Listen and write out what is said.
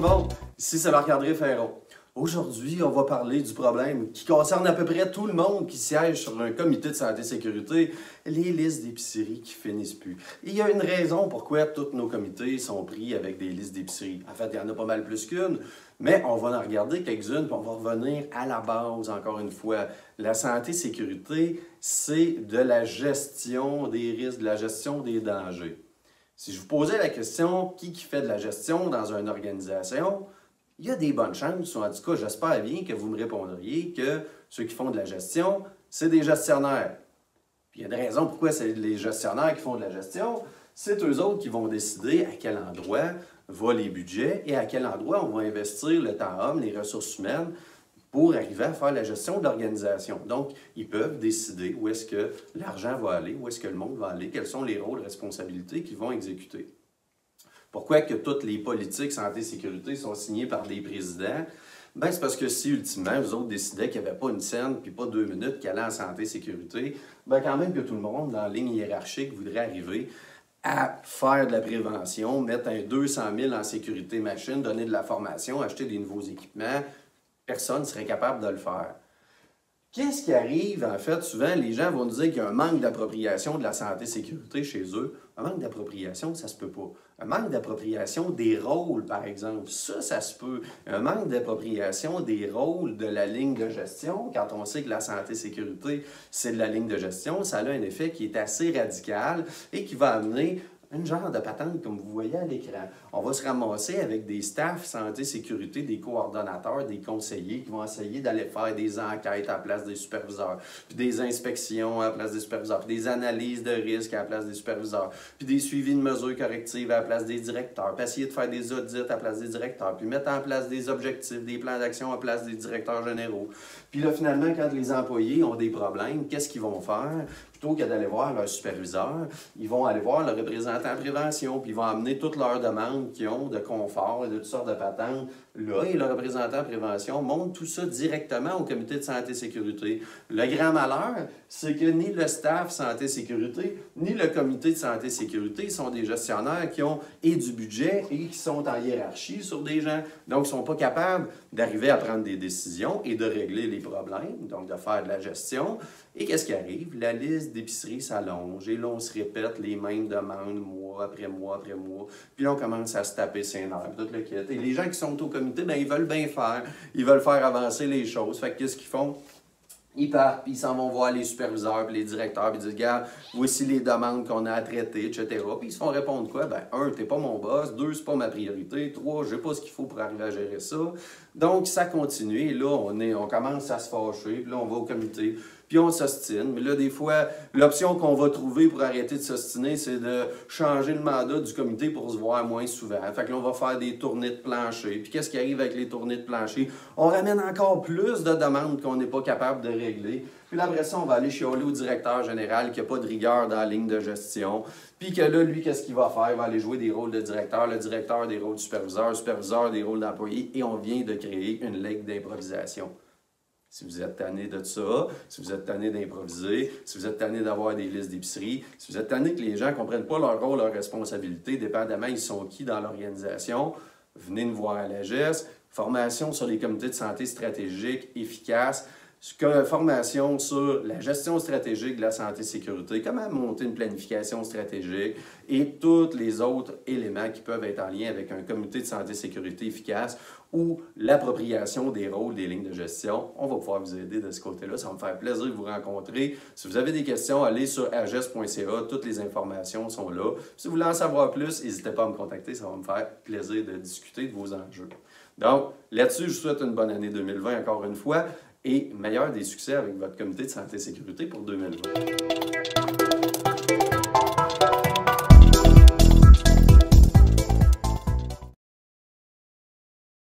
le monde, ici c'est Marc-André Ferron. Aujourd'hui, on va parler du problème qui concerne à peu près tout le monde qui siège sur un comité de santé et sécurité, les listes d'épicerie qui finissent plus. Et il y a une raison pourquoi tous nos comités sont pris avec des listes d'épicerie. En fait, il y en a pas mal plus qu'une, mais on va en regarder quelques-unes puis on va revenir à la base encore une fois. La santé et sécurité, c'est de la gestion des risques, de la gestion des dangers. Si je vous posais la question, qui fait de la gestion dans une organisation, il y a des bonnes chances, ou en tout cas, j'espère bien que vous me répondriez que ceux qui font de la gestion, c'est des gestionnaires. Puis il y a des raisons pourquoi c'est les gestionnaires qui font de la gestion. C'est eux autres qui vont décider à quel endroit vont les budgets et à quel endroit on va investir le temps homme, les ressources humaines, pour arriver à faire la gestion de l'organisation. Donc, ils peuvent décider où est-ce que l'argent va aller, où est-ce que le monde va aller, quels sont les rôles et responsabilités qu'ils vont exécuter. Pourquoi que toutes les politiques santé et sécurité sont signées par des présidents? Bien, c'est parce que si, ultimement, eux autres décidaient qu'il n'y avait pas une scène puis pas 2 minutes qui allait en santé et sécurité, bien, quand même que tout le monde, dans la ligne hiérarchique, voudrait arriver à faire de la prévention, mettre un 200 000 en sécurité machine, donner de la formation, acheter des nouveaux équipements, personne ne serait capable de le faire. Qu'est-ce qui arrive, en fait? Souvent, les gens vont nous dire qu'il y a un manque d'appropriation de la santé et sécurité chez eux. Un manque d'appropriation, ça se peut pas. Un manque d'appropriation des rôles, par exemple, ça se peut. Un manque d'appropriation des rôles de la ligne de gestion, quand on sait que la santé et sécurité, c'est de la ligne de gestion, ça a un effet qui est assez radical et qui va amener un genre de patente comme vous voyez à l'écran. On va se ramasser avec des staffs santé, sécurité, des coordonnateurs, des conseillers qui vont essayer d'aller faire des enquêtes à la place des superviseurs, puis des inspections à la place des superviseurs, puis des analyses de risques à la place des superviseurs, puis des suivis de mesures correctives à la place des directeurs, puis essayer de faire des audits à la place des directeurs, puis mettre en place des objectifs, des plans d'action à la place des directeurs généraux. Puis là, finalement, quand les employés ont des problèmes, qu'est-ce qu'ils vont faire? Plutôt que d'aller voir leur superviseur, ils vont aller voir le représentant en prévention, puis ils vont amener toutes leurs demandes qu'ils ont de confort et de toutes sortes de patentes là, et le représentant en prévention montre tout ça directement au comité de santé et sécurité. Le grand malheur, c'est que ni le staff santé et sécurité, ni le comité de santé et sécurité sont des gestionnaires qui ont et du budget et qui sont en hiérarchie sur des gens. Donc, ils ne sont pas capables d'arriver à prendre des décisions et de régler les problèmes, donc de faire de la gestion. Et qu'est-ce qui arrive? La liste d'épicerie s'allonge et là, on se répète les mêmes demandes mois après mois après mois. Puis là, on commence à se taper ses nerfs, tout le kit. Et les gens qui sont au comité, bien, ils veulent bien faire. Ils veulent faire avancer les choses. Fait que qu'est-ce qu'ils font? Ils partent, puis ils s'en vont voir les superviseurs, puis les directeurs, puis ils disent, regarde, voici les demandes qu'on a à traiter, etc. Puis ils se font répondre quoi? Ben, 1, t'es pas mon boss, 2, c'est pas ma priorité, 3, j'ai pas ce qu'il faut pour arriver à gérer ça. Donc, ça continue, et là, on commence à se fâcher, puis là, on va au comité, puis on s'ostine. Mais là, des fois, l'option qu'on va trouver pour arrêter de s'ostiner, c'est de changer le mandat du comité pour se voir moins souvent. Fait que là, on va faire des tournées de plancher. Puis qu'est-ce qui arrive avec les tournées de plancher? On ramène encore plus de demandes qu'on n'est pas capable de régler. Puis là, après ça, on va aller chialer au directeur général qui n'a pas de rigueur dans la ligne de gestion. Puis que là, lui, qu'est-ce qu'il va faire? Il va aller jouer des rôles de directeur, le directeur des rôles de superviseur, le superviseur des rôles d'employé. Et on vient de créer une ligue d'improvisation. Si vous êtes tanné de ça, si vous êtes tanné d'improviser, si vous êtes tanné d'avoir des listes d'épicerie, si vous êtes tanné que les gens ne comprennent pas leur rôle, leur responsabilité, dépendamment ils sont qui dans l'organisation, venez nous voir à la GES. Formation sur les comités de santé stratégiques efficaces. Formation sur la gestion stratégique de la santé et sécurité, comment monter une planification stratégique et tous les autres éléments qui peuvent être en lien avec un comité de santé et sécurité efficace ou l'appropriation des rôles des lignes de gestion. On va pouvoir vous aider de ce côté-là. Ça va me faire plaisir de vous rencontrer. Si vous avez des questions, allez sur ages.ca. Toutes les informations sont là. Si vous voulez en savoir plus, n'hésitez pas à me contacter. Ça va me faire plaisir de discuter de vos enjeux. Donc, là-dessus, je vous souhaite une bonne année 2020 encore une fois et meilleur des succès avec votre comité de santé et sécurité pour 2020.